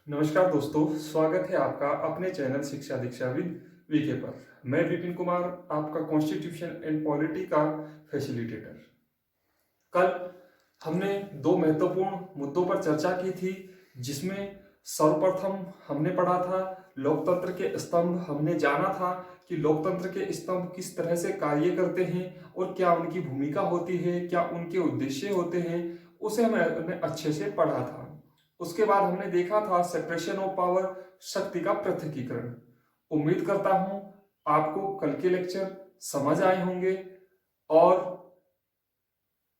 नमस्कार दोस्तों, स्वागत है आपका अपने चैनल शिक्षा दीक्षा विद वीके पर। मैं विपिन कुमार, आपका कॉन्स्टिट्यूशन एंड पॉलिटी का फैसिलिटेटर। कल हमने दो महत्वपूर्ण मुद्दों पर चर्चा की थी, जिसमें सर्वप्रथम हमने पढ़ा था लोकतंत्र के स्तंभ। हमने जाना था कि लोकतंत्र के स्तंभ किस तरह से कार्य करते हैं और क्या उनकी भूमिका होती है, क्या उनके उद्देश्य होते हैं, उसे हमने अच्छे से पढ़ा था। उसके बाद हमने देखा था सेपरेशन ऑफ पावर, शक्ति का पृथकीकरण। उम्मीद करता हूं आपको कल के लेक्चर समझ आए होंगे और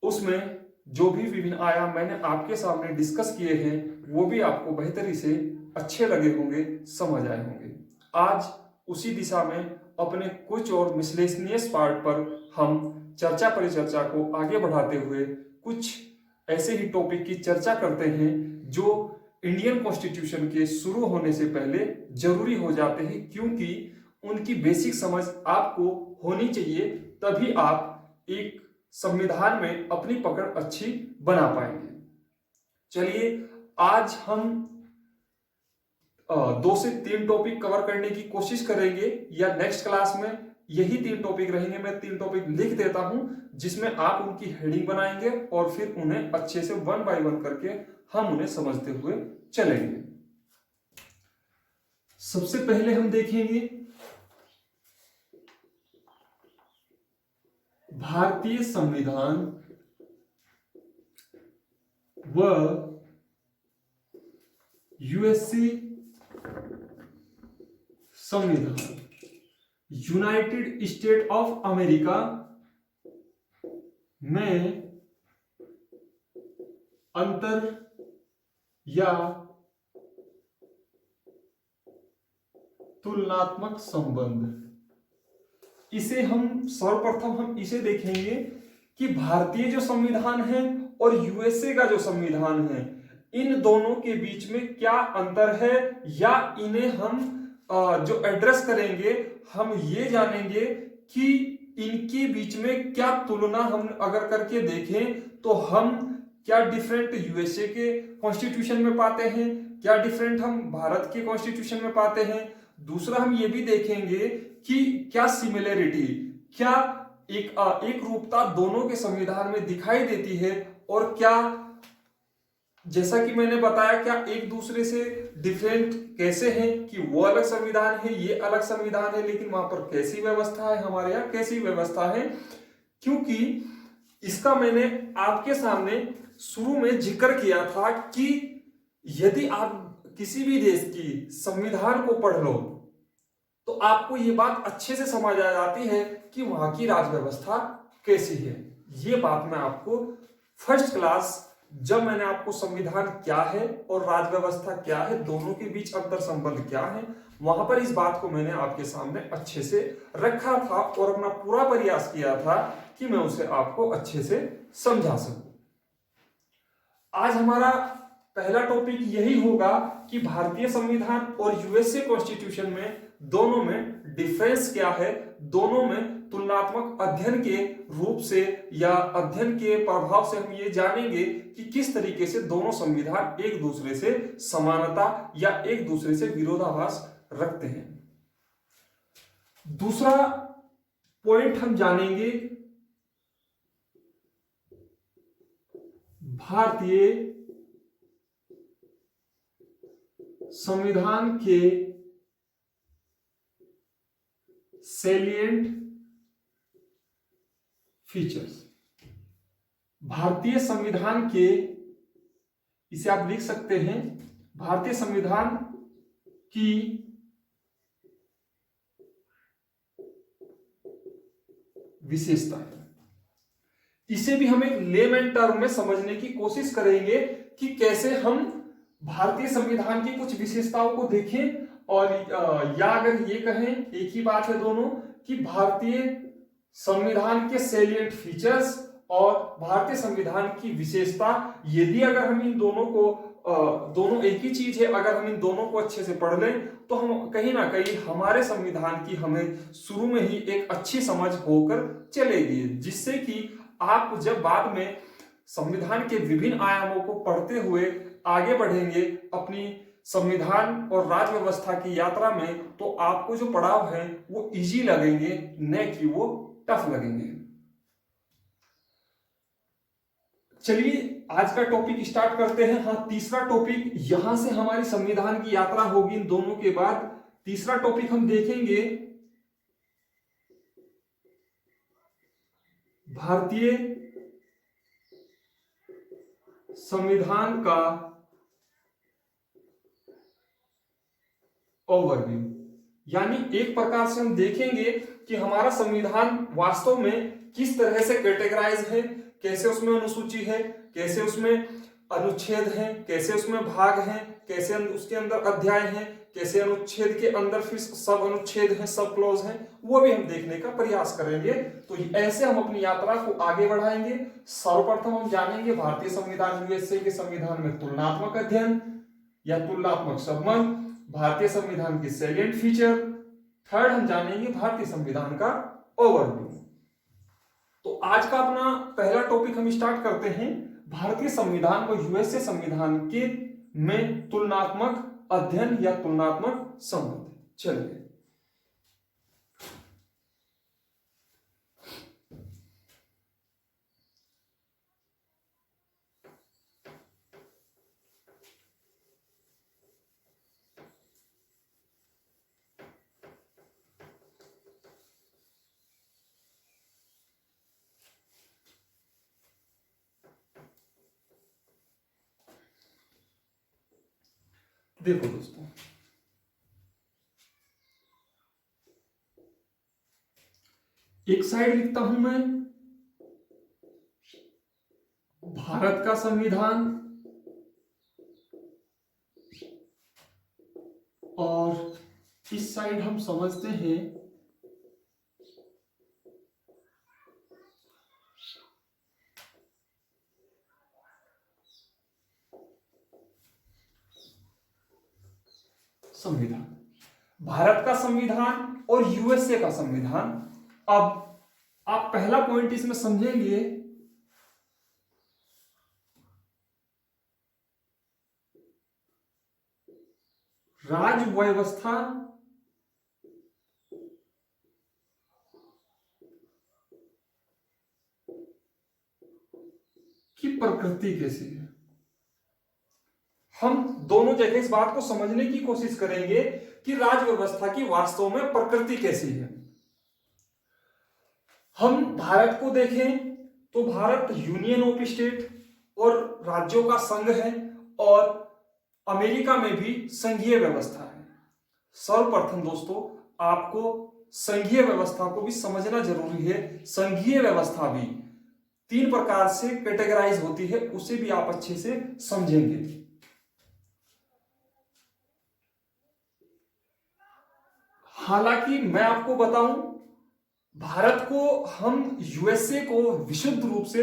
उसमें जो भी विभिन्न आयाम मैंने आपके सामने डिस्कस किए हैं वो भी आपको बेहतरी से अच्छे लगे होंगे, समझ आए होंगे। आज उसी दिशा में अपने कुछ और मिसलेनियस पार्ट पर हम चर्चा परिचर्चा को आगे बढ़ाते हुए कुछ ऐसे ही टॉपिक की चर्चा करते हैं जो इंडियन कॉन्स्टिट्यूशन के शुरू होने से पहले जरूरी हो जाते हैं, क्योंकि उनकी बेसिक समझ आपको होनी चाहिए, तभी आप एक संविधान में अपनी पकड़ अच्छी बना पाएंगे। चलिए, आज हम 2 से 3 टॉपिक कवर करने की कोशिश करेंगे, या नेक्स्ट क्लास में यही 3 टॉपिक रहेंगे। मैं 3 टॉपिक लिख देता हूं जिसमें आप उनकी हेडिंग बनाएंगे और फिर उन्हें अच्छे से 1 बाय 1 करके हम उन्हें समझते हुए चलेंगे। सबसे पहले हम देखेंगे भारतीय संविधान व यूएसए संविधान, यूनाइटेड स्टेट ऑफ अमेरिका में अंतर या तुलनात्मक संबंध। इसे हम सर्वप्रथम हम इसे देखेंगे कि भारतीय जो संविधान है और यूएसए का जो संविधान है, इन दोनों के बीच में क्या अंतर है, या इन्हें हम जो एड्रेस करेंगे हम ये जानेंगे कि इनके बीच में क्या तुलना हम अगर करके देखें तो हम क्या डिफरेंट यूएसए के कॉन्स्टिट्यूशन में पाते हैं, क्या डिफरेंट हम भारत के कॉन्स्टिट्यूशन में पाते हैं। दूसरा, हम ये भी देखेंगे कि क्या सिमिलरिटी, क्या एक रूपता दोनों के संविधान में दिखाई देती है, और क्या, जैसा कि मैंने बताया, क्या एक दूसरे से डिफरेंट कैसे हैं कि वो अलग संविधान है, ये अलग संविधान है, लेकिन वहां पर कैसी व्यवस्था है, हमारे यहाँ कैसी व्यवस्था है। क्योंकि इसका मैंने आपके सामने शुरू में जिक्र किया था कि यदि आप किसी भी देश की संविधान को पढ़ लो तो आपको ये बात अच्छे से समझ आ जाती है कि वहां की राज व्यवस्था कैसी है। ये बात मैं आपको फर्स्ट क्लास, जब मैंने आपको संविधान क्या है और राज व्यवस्था क्या है, दोनों के बीच अंतर संबंध क्या है, वहां पर इस बात को मैंने आपके सामने अच्छे से रखा था और अपना पूरा प्रयास किया था कि मैं उसे आपको अच्छे से समझा सकूं। आज हमारा पहला टॉपिक यही होगा कि भारतीय संविधान और यूएसए कॉन्स्टिट्यूशन में दोनों में डिफरेंस क्या है, दोनों में तुलनात्मक अध्ययन के रूप से या अध्ययन के प्रभाव से हम ये जानेंगे कि किस तरीके से दोनों संविधान एक दूसरे से समानता या एक दूसरे से विरोधाभास रखते हैं। दूसरा पॉइंट हम जानेंगे भारतीय संविधान के सैलिएंट फीचर्स। भारतीय संविधान के, इसे आप लिख सकते हैं, भारतीय संविधान की विशेषता है। इसे भी हम एक लेमैन टर्म में समझने की कोशिश करेंगे कि कैसे हम भारतीय संविधान की कुछ विशेषताओं को देखें, और या अगर ये कहें, एक ही बात है दोनों, कि भारतीय संविधान के सैलिएंट फीचर्स और भारतीय संविधान की विशेषता। यदि अगर हम इन दोनों को, दोनों एक ही चीज है, अगर हम इन दोनों को अच्छे से पढ़ लें तो हम कहीं ना कहीं हमारे संविधान की हमें शुरू में ही एक अच्छी समझ होकर चलेगी, जिससे कि आप जब बाद में संविधान के विभिन्न आयामों को पढ़ते हुए आगे बढ़ेंगे, अपनी संविधान और राज्य व्यवस्था की यात्रा में, तो आपको जो पड़ाव है वो इजी लगेंगे, न कि वो टफ लगेंगे। चलिए आज का टॉपिक स्टार्ट करते हैं। हाँ, तीसरा टॉपिक, यहां से हमारी संविधान की यात्रा होगी इन दोनों के बाद। तीसरा टॉपिक हम देखेंगे भारतीय संविधान का ओवरव्यू, यानी एक प्रकार से हम देखेंगे कि हमारा संविधान वास्तव में किस तरह से कैटेगराइज है, कैसे उसमें अनुसूची है, कैसे उसमें अनुच्छेद हैं, कैसे उसमें भाग हैं, कैसे उसके अंदर अध्याय हैं, कैसे अनुच्छेद के अंदर फिर सब अनुच्छेद हैं, सब क्लॉज हैं, वो भी हम देखने का प्रयास करेंगे। तो ऐसे हम अपनी यात्रा को आगे बढ़ाएंगे। सर्वप्रथम हम जानेंगे भारतीय संविधान यूएसए के संविधान में तुलनात्मक अध्ययन या तुलनात्मक संबंध, भारतीय संविधान की सैलिएंट फीचर। थर्ड हम जानेंगे भारतीय संविधान का ओवरव्यू। तो आज का अपना पहला टॉपिक हम स्टार्ट करते हैं, भारतीय संविधान और यूएसए संविधान के में तुलनात्मक अध्ययन या तुलनात्मक संबंध। चलिए देखो दोस्तों, एक साइड लिखता हूं मैं भारत का संविधान और इस साइड हम समझते हैं संविधान, भारत का संविधान और यूएसए का संविधान। अब आप पहला पॉइंट इसमें समझेंगे, राज्य व्यवस्था की प्रकृति कैसी है। हम दोनों जगह इस बात को समझने की कोशिश करेंगे कि राज्य व्यवस्था की वास्तव में प्रकृति कैसी है। हम भारत को देखें तो भारत यूनियन ऑफ स्टेट और राज्यों का संघ है, और अमेरिका में भी संघीय व्यवस्था है। सर्वप्रथम दोस्तों, आपको संघीय व्यवस्था को भी समझना जरूरी है। संघीय व्यवस्था भी 3 प्रकार से कैटेगराइज होती है, उसे भी आप अच्छे से समझेंगे। हालांकि मैं आपको बताऊं, भारत को हम यूएसए को विशुद्ध रूप से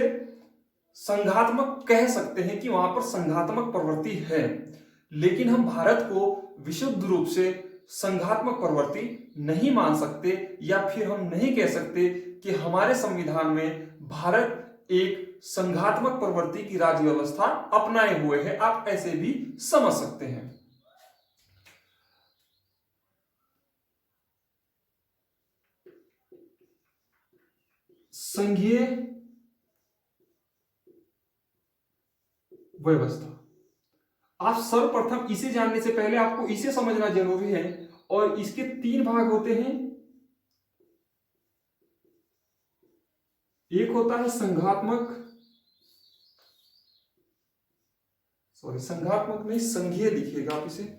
संघात्मक कह सकते हैं कि वहां पर संघात्मक प्रवृत्ति है, लेकिन हम भारत को विशुद्ध रूप से संघात्मक प्रवृत्ति नहीं मान सकते, या फिर हम नहीं कह सकते कि हमारे संविधान में भारत एक संघात्मक प्रवृत्ति की राज्य व्यवस्था अपनाए हुए है। आप ऐसे भी समझ सकते हैं। संघीय व्यवस्था, आप सर्वप्रथम इसे जानने से पहले आपको इसे समझना जरूरी है, और इसके 3 भाग होते हैं। एक होता है संघात्मक, संघात्मक नहीं, संघीय लिखिएगा आप इसे।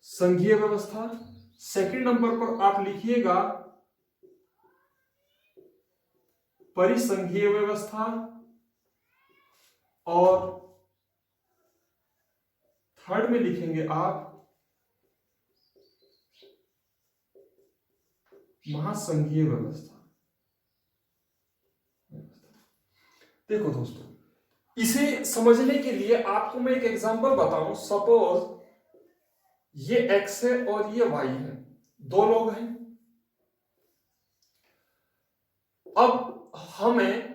संघीय व्यवस्था। सेकंड नंबर पर आप लिखिएगा परिसंघीय व्यवस्था, और थर्ड में लिखेंगे आप महासंघीय व्यवस्था। देखो दोस्तों, इसे समझने के लिए आपको मैं एक एग्जांपल बताऊं। सपोज ये x है और ये y है, दो लोग हैं। अब हमें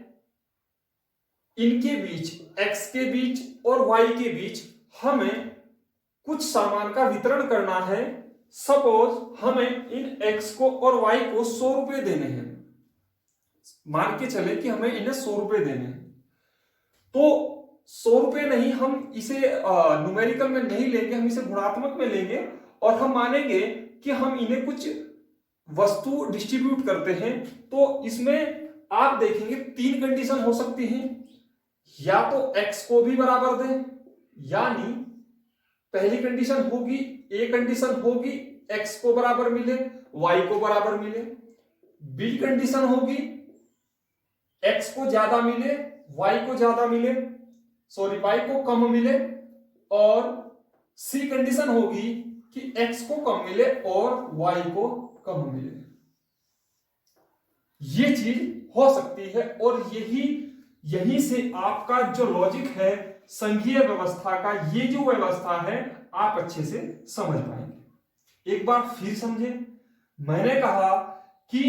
इनके बीच, x के बीच और y के बीच हमें कुछ सामान का वितरण करना है। सपोज हमें इन x को और y को 100 रुपए देने हैं। मान के चले कि हमें इन्हें 100 रुपए देने हैं, तो 100 रुपए नहीं, हम इसे न्यूमेरिकल में नहीं लेंगे, हम इसे गुणात्मक में लेंगे और हम मानेंगे कि हम इन्हें कुछ वस्तु डिस्ट्रीब्यूट करते हैं। तो इसमें आप देखेंगे 3 कंडीशन हो सकती हैं। या तो x को भी बराबर दें, यानी पहली कंडीशन होगी, ए कंडीशन होगी x को बराबर मिले, y को बराबर मिले। बी कंडीशन होगी x को ज्यादा मिले, y को ज्यादा मिले, सॉरी y को कम मिले। और सी कंडीशन होगी कि x को कम मिले और y को कम मिले। ये चीज हो सकती है और यही से आपका जो लॉजिक है संघीय व्यवस्था का, ये जो व्यवस्था है आप अच्छे से समझ पाएंगे। एक बार फिर समझे, मैंने कहा कि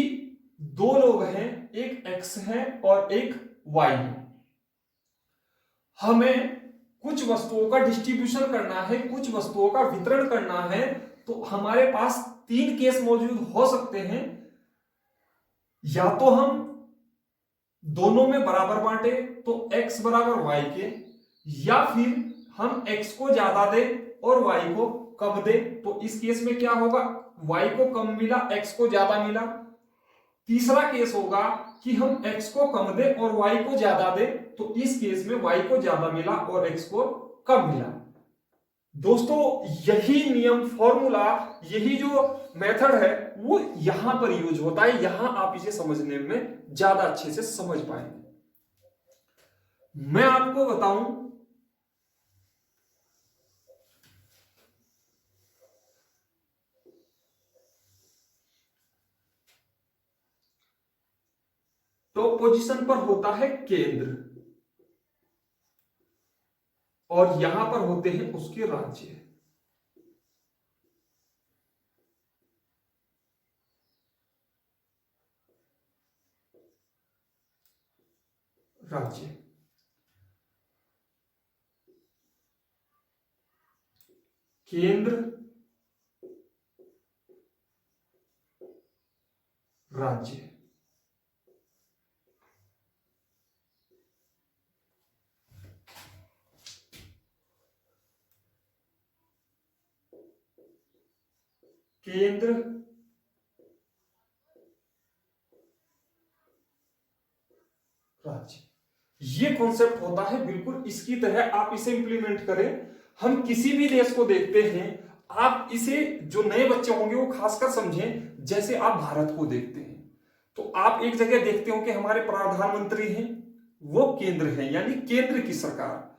दो लोग हैं, एक x है और एक y है। हमें कुछ वस्तुओं का डिस्ट्रीब्यूशन करना है, कुछ वस्तुओं का वितरण करना है। तो हमारे पास 3 केस मौजूद हो सकते हैं। या तो हम दोनों में बराबर बांटे तो x बराबर y के, या फिर हम x को ज्यादा दे और y को कम दे। तो इस केस में क्या होगा, y को कम मिला, x को ज्यादा मिला। तीसरा केस होगा कि हम x को कम दे और y को ज्यादा दे। तो इस केस में y को ज्यादा मिला और x को कम मिला। दोस्तों यही नियम, फॉर्मूला, यही जो मेथड है वो यहां पर यूज होता है। यहां आप इसे समझने में ज्यादा अच्छे से समझ पाएंगे। मैं आपको बताऊं, तो पोजीशन पर होता है केंद्र और यहां पर होते हैं उसके राज्य। राज्य केंद्र, राज्य। केंद्र, राज्य, ये कॉन्सेप्ट होता है बिल्कुल इसकी तरह। आप इसे इंप्लीमेंट करें। हम किसी भी देश को देखते हैं, आप इसे, जो नए बच्चे होंगे वो खासकर समझें। जैसे आप भारत को देखते हैं तो आप एक जगह देखते हो कि हमारे प्रधानमंत्री हैं, वो केंद्र है, यानी केंद्र की सरकार।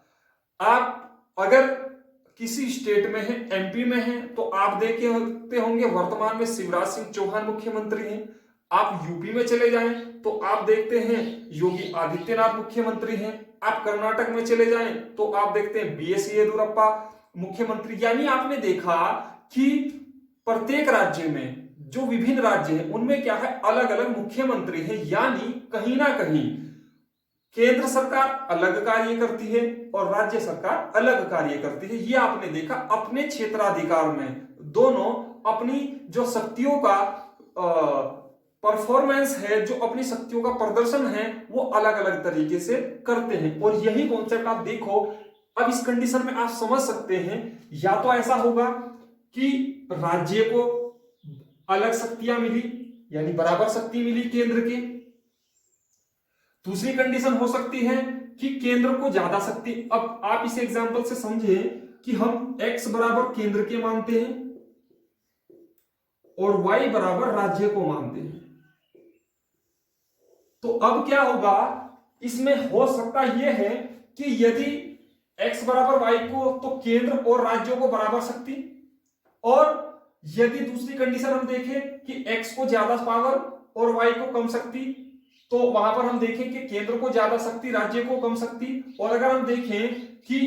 आप अगर किसी स्टेट में है, एमपी में है, तो आप देखते होंगे वर्तमान में शिवराज सिंह चौहान मुख्यमंत्री हैं। आप यूपी में चले जाएं तो आप देखते हैं योगी आदित्यनाथ मुख्यमंत्री हैं। आप कर्नाटक में चले जाएं तो आप देखते हैं बीएस येदियुरप्पा मुख्यमंत्री। यानी आपने देखा कि प्रत्येक राज्य में, जो विभिन्न राज्य हैं उनमें क्या है, अलग अलग मुख्यमंत्री हैं। यानी कहीं ना कहीं केंद्र सरकार अलग कार्य करती है और राज्य सरकार अलग कार्य करती है। ये आपने देखा अपने क्षेत्राधिकार में दोनों अपनी जो शक्तियों का परफॉर्मेंस है, जो अपनी शक्तियों का प्रदर्शन है, वो अलग अलग तरीके से करते हैं। और यही कॉन्सेप्ट आप देखो, अब इस कंडीशन में आप समझ सकते हैं, या तो ऐसा होगा कि राज्य को अलग शक्तियां मिली, यानी बराबर शक्ति मिली केंद्र के। दूसरी कंडीशन हो सकती है कि केंद्र को ज्यादा शक्ति। अब आप इस एग्जांपल से समझे कि हम x बराबर केंद्र के मानते हैं और y बराबर राज्य को मानते हैं। तो अब क्या होगा, इसमें हो सकता यह है कि यदि x बराबर y को, तो केंद्र और राज्यों को बराबर शक्ति। और यदि दूसरी कंडीशन हम देखें कि x को ज्यादा पावर और y को कम शक्ति, तो वहां पर हम देखें कि केंद्र को ज्यादा शक्ति, राज्य को कम शक्ति। और अगर हम देखें कि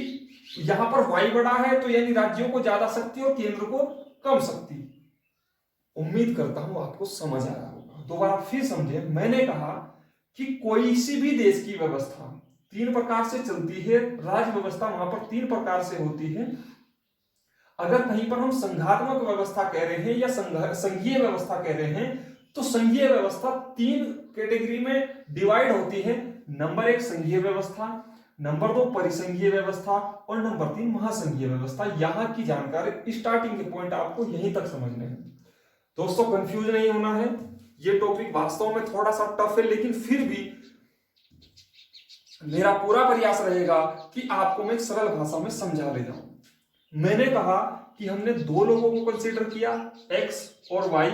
यहां पर y बड़ा है तो यानी राज्यों को ज्यादा शक्ति और केंद्र को कम शक्ति। उम्मीद करता हूं आपको समझ आया होगा। दोबारा फिर समझे, मैंने कहा कि कोई सी भी देश की व्यवस्था 3 प्रकार से चलती है, राज्य व्यवस्था वहां पर 3 प्रकार से होती है। अगर कहीं पर हम संघात्मक व्यवस्था कह रहे हैं या संघीय व्यवस्था कह रहे हैं, तो संघीय व्यवस्था 3 कैटेगरी में डिवाइड होती है। नंबर 1 संघीय व्यवस्था, नंबर 2 परिसंघीय व्यवस्था और नंबर 3 महासंघीय व्यवस्था। यहां की जानकारी स्टार्टिंग के पॉइंट आपको यहीं तक समझने हैं। दोस्तों कंफ्यूज नहीं होना है, ये टॉपिक वास्तव में थोड़ा सा टफ है, लेकिन फिर भी मेरा पूरा प्रयास रहेगा कि आपको मैं सरल भाषा में समझा ले जाऊं। मैंने कहा कि हमने 2 लोगों को कंसीडर किया, एक्स और वाई।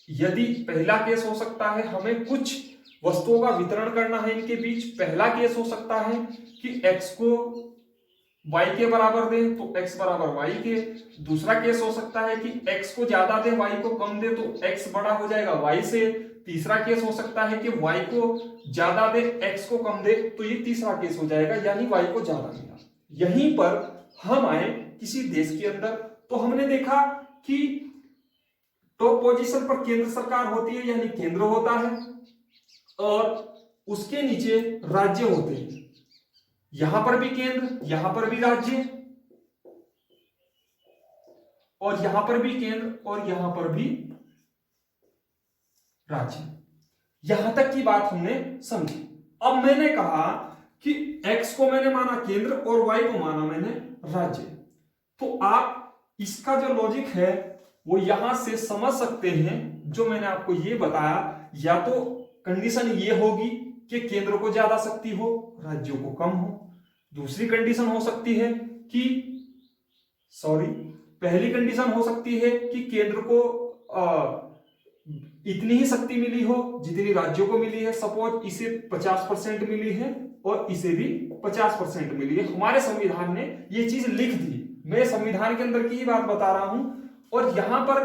यदि पहला केस हो सकता है हमें कुछ वस्तुओं का वितरण करना है इनके बीच, पहला केस हो सकता है कि एक्स को वाई के बराबर दे तो x बराबर वाई के। दूसरा केस हो सकता है कि x को ज्यादा दे वाई को कम दे तो x बड़ा हो जाएगा y से। तीसरा केस हो सकता है कि y को ज्यादा दे x को कम दे, तो ये तीसरा केस हो जाएगा, यानी y को ज्यादा मिला। यहीं पर हम आए किसी देश के अंदर, तो हमने देखा कि टॉप पोजीशन पर केंद्र सरकार होती है, यानी केंद्र होता है, और उसके नीचे राज्य होते हैं। यहां पर भी केंद्र, यहां पर भी राज्य, और यहां पर भी केंद्र और यहां पर भी राज्य। यहां तक की बात हमने समझी। अब मैंने कहा कि x को मैंने माना केंद्र और y को माना मैंने राज्य, तो आप इसका जो लॉजिक है वो यहां से समझ सकते हैं। जो मैंने आपको ये बताया, या तो कंडीशन ये होगी कि केंद्र को ज्यादा शक्ति हो, राज्यों को कम हो। दूसरी कंडीशन हो सकती है कि पहली कंडीशन हो सकती है कि केंद्र को इतनी ही शक्ति मिली हो जितनी राज्यों को मिली है। सपोज इसे 50% मिली है और इसे भी 50% मिली है। हमारे संविधान ने ये चीज लिख दी, मैं संविधान के अंदर की ही बात बता रहा हूं। और यहां पर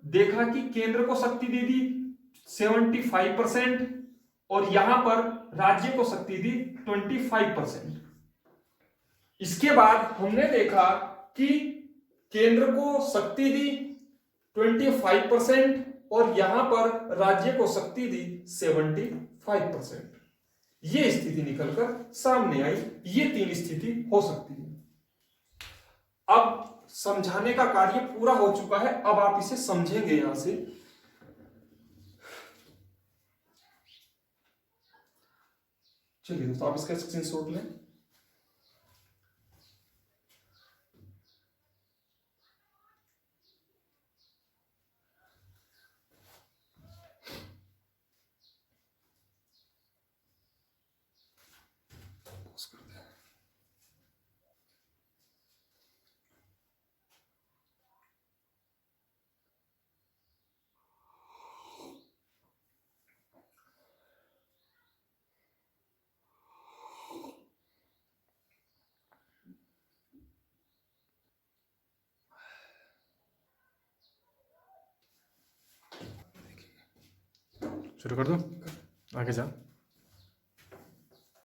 देखा कि केंद्र को शक्ति दे दी 75% और यहां पर राज्य को शक्ति दी 25%। इसके बाद हमने देखा कि केंद्र को शक्ति दी 25% और यहां पर राज्य को शक्ति दी 75%। ये स्थिति निकलकर सामने आई। ये 3 स्थिति हो सकती है। अब समझाने का कार्य पूरा हो चुका है, अब आप इसे समझेंगे। यहां से चलिए दोस्तों, आप इसका स्क्रीनशॉट लें। शुरू कर दो, आगे जा।